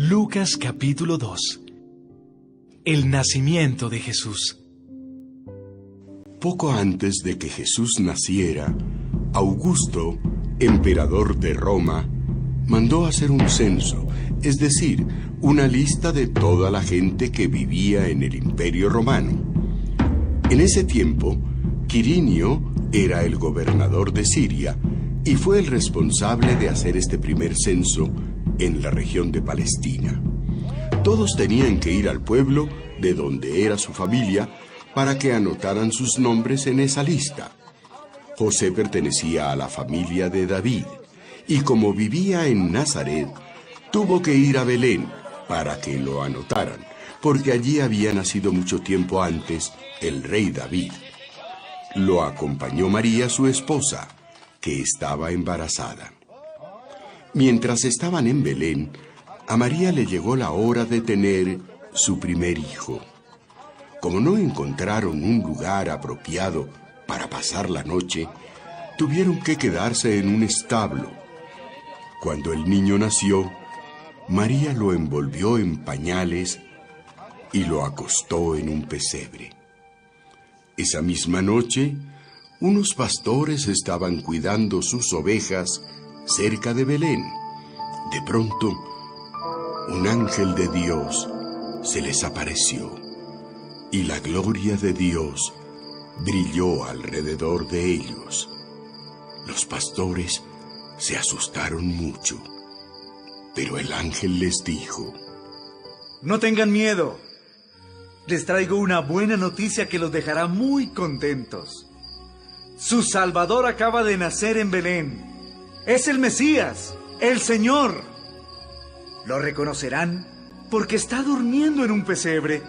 Lucas capítulo 2. El nacimiento de Jesús. Poco antes de que Jesús naciera, Augusto, emperador de Roma, mandó hacer un censo, es decir, una lista de toda la gente que vivía en el Imperio Romano. En ese tiempo, Quirinio era el gobernador de Siria y fue el responsable de hacer este primer censo en la región de Palestina. Todos tenían que ir al pueblo de donde era su familia para que anotaran sus nombres en esa lista. José pertenecía a la familia de David y como vivía en Nazaret, tuvo que ir a Belén para que lo anotaran, porque allí había nacido mucho tiempo antes el rey David. Lo acompañó María, su esposa, que estaba embarazada. Mientras estaban en Belén, a María le llegó la hora de tener su primer hijo. Como no encontraron un lugar apropiado para pasar la noche, tuvieron que quedarse en un establo. Cuando el niño nació, María lo envolvió en pañales y lo acostó en un pesebre. Esa misma noche, unos pastores estaban cuidando sus ovejas cerca de Belén. De pronto, un ángel de Dios se les apareció y la gloria de Dios brilló alrededor de ellos. Los pastores se asustaron mucho, pero el ángel les dijo: No tengan miedo. Les traigo una buena noticia que los dejará muy contentos. Su Salvador acaba de nacer en Belén. Es el Mesías, el Señor. Lo reconocerán porque está durmiendo en un pesebre,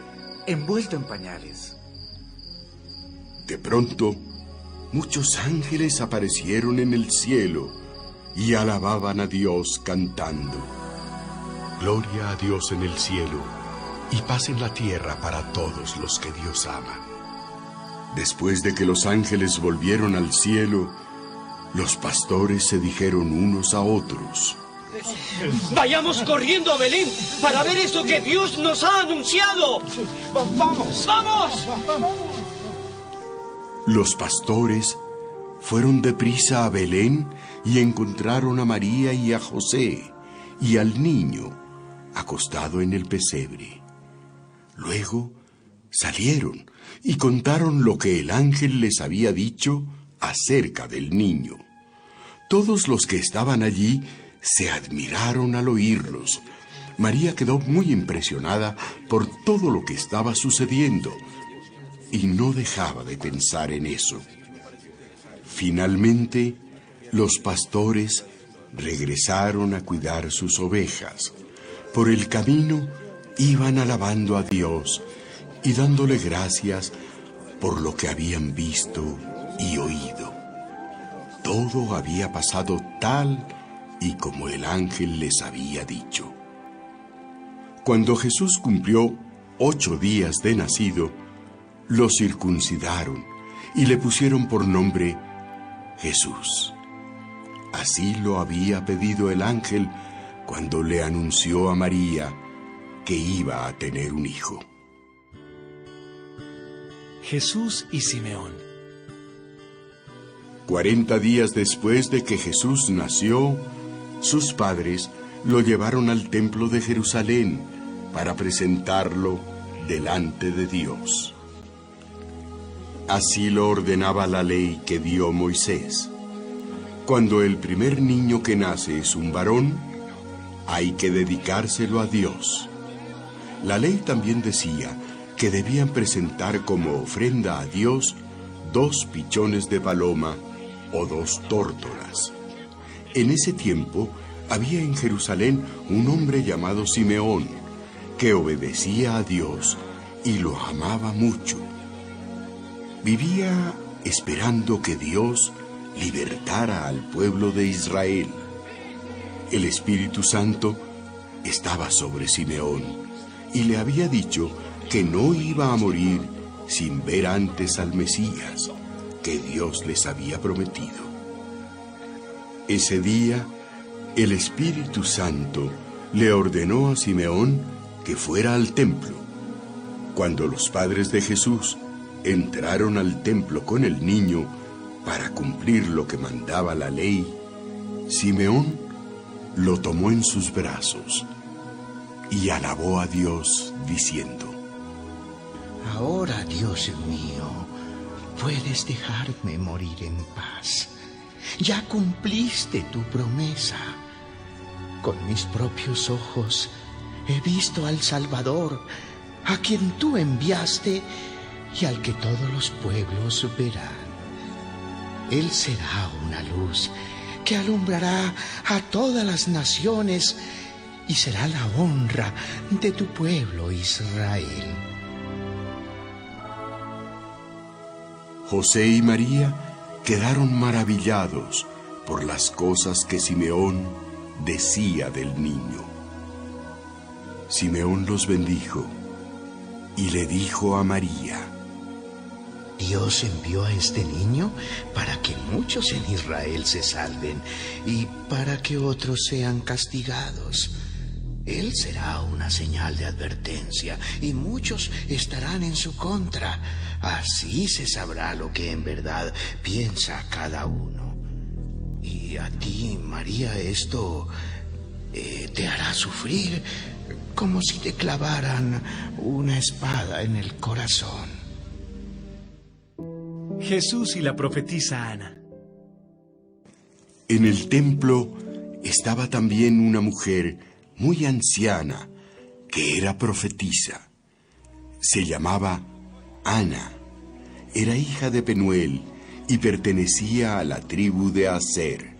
envuelto en pañales. De pronto, muchos ángeles aparecieron en el cielo y alababan a Dios cantando: Gloria a Dios en el cielo y paz en la tierra para todos los que Dios ama. Después de que los ángeles volvieron al cielo, los pastores se dijeron unos a otros: Vayamos corriendo a Belén para ver eso que Dios nos ha anunciado. ¡Vamos! ¡Vamos! Los pastores fueron deprisa a Belén y encontraron a María y a José y al niño acostado en el pesebre. Luego salieron y contaron lo que el ángel les había dicho acerca del niño. Todos los que estaban allí se admiraron al oírlos. María quedó muy impresionada por todo lo que estaba sucediendo y no dejaba de pensar en eso. Finalmente, los pastores regresaron a cuidar sus ovejas. Por el camino iban alabando a Dios y dándole gracias por lo que habían visto y oído. Todo había pasado tal y como el ángel les había dicho. Cuando Jesús cumplió 8 días de nacido, lo circuncidaron y le pusieron por nombre Jesús. Así lo había pedido el ángel cuando le anunció a María que iba a tener un hijo. Jesús y Simeón. 40 días después de que Jesús nació, sus padres lo llevaron al templo de Jerusalén para presentarlo delante de Dios. Así lo ordenaba la ley que dio Moisés. Cuando el primer niño que nace es un varón, hay que dedicárselo a Dios. La ley también decía que debían presentar como ofrenda a Dios 2 pichones de paloma o 2 tórtolas. En ese tiempo había en Jerusalén un hombre llamado Simeón, que obedecía a Dios y lo amaba mucho. Vivía esperando que Dios libertara al pueblo de Israel. El Espíritu Santo estaba sobre Simeón y le había dicho que no iba a morir sin ver antes al Mesías que Dios les había prometido. Ese día, el Espíritu Santo le ordenó a Simeón que fuera al templo. Cuando los padres de Jesús entraron al templo con el niño para cumplir lo que mandaba la ley, Simeón lo tomó en sus brazos y alabó a Dios diciendo: Ahora, Dios mío, puedes dejarme morir en paz. Ya cumpliste tu promesa. Con mis propios ojos he visto al Salvador, a quien tú enviaste y al que todos los pueblos verán. Él será una luz que alumbrará a todas las naciones y será la honra de tu pueblo Israel. José y María quedaron maravillados por las cosas que Simeón decía del niño. Simeón los bendijo y le dijo a María: Dios envió a este niño para que muchos en Israel se salven y para que otros sean castigados. Él será una señal de advertencia y muchos estarán en su contra. Así se sabrá lo que en verdad piensa cada uno. Y a ti, María, esto te hará sufrir como si te clavaran una espada en el corazón. Jesús y la profetisa Ana. En el templo estaba también una mujer muy anciana que era profetisa. Se llamaba Ana. Era hija de Penuel y pertenecía a la tribu de Aser.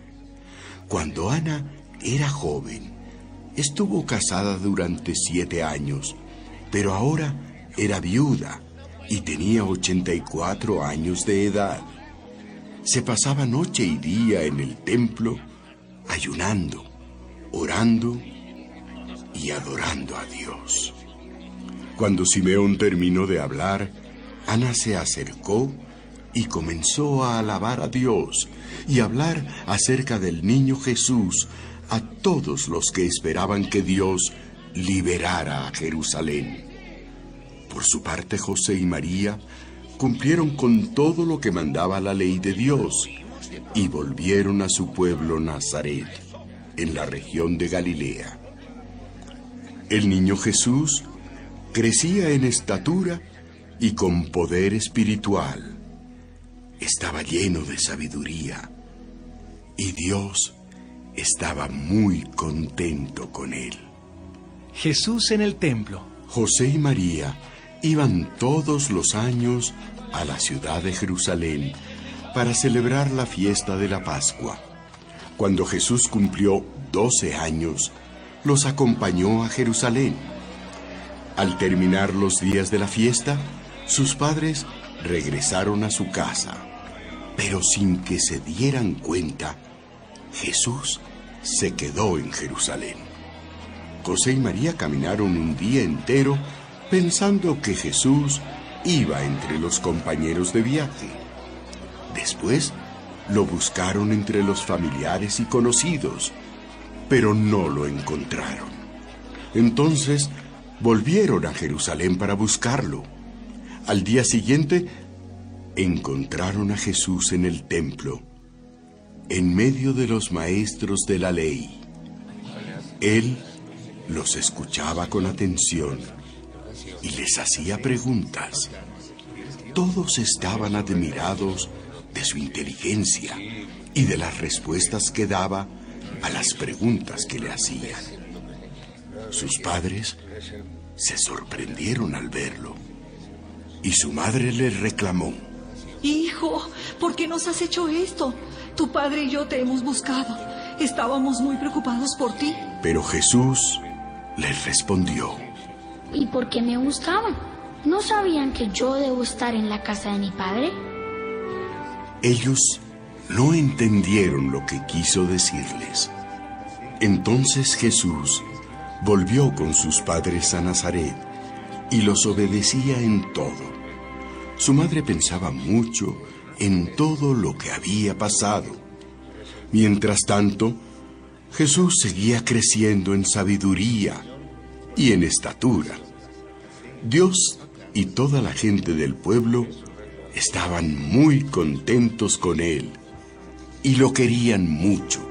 Cuando Ana era joven, estuvo casada durante 7 años, pero ahora era viuda y tenía 84 años de edad. Se pasaba noche y día en el templo, ayunando, orando y adorando a Dios. Cuando Simeón terminó de hablar, Ana se acercó y comenzó a alabar a Dios y hablar acerca del niño Jesús a todos los que esperaban que Dios liberara a Jerusalén. Por su parte, José y María cumplieron con todo lo que mandaba la ley de Dios y volvieron a su pueblo Nazaret, en la región de Galilea. El niño Jesús crecía en estatura y con poder espiritual. Estaba lleno de sabiduría y Dios estaba muy contento con él. Jesús en el templo. José y María iban todos los años a la ciudad de Jerusalén para celebrar la fiesta de la Pascua. Cuando Jesús cumplió 12 años, los acompañó a Jerusalén. Al terminar los días de la fiesta, sus padres regresaron a su casa, pero sin que se dieran cuenta, Jesús se quedó en Jerusalén. José y María caminaron un día entero pensando que Jesús iba entre los compañeros de viaje. Después lo buscaron entre los familiares y conocidos, pero no lo encontraron. Entonces volvieron a Jerusalén para buscarlo. Al día siguiente encontraron a Jesús en el templo, en medio de los maestros de la ley. Él los escuchaba con atención y les hacía preguntas. Todos estaban admirados de su inteligencia y de las respuestas que daba a las preguntas que le hacían. Sus padres se sorprendieron al verlo y su madre le reclamó: Hijo, ¿por qué nos has hecho esto? Tu padre y yo te hemos buscado. Estábamos muy preocupados por ti. Pero Jesús les respondió: ¿Y por qué me buscaban? ¿No sabían que yo debo estar en la casa de mi padre? Ellos no entendieron lo que quiso decirles. Entonces Jesús volvió con sus padres a Nazaret y los obedecía en todo. Su madre pensaba mucho en todo lo que había pasado. Mientras tanto, Jesús seguía creciendo en sabiduría y en estatura. Dios y toda la gente del pueblo estaban muy contentos con él y lo querían mucho.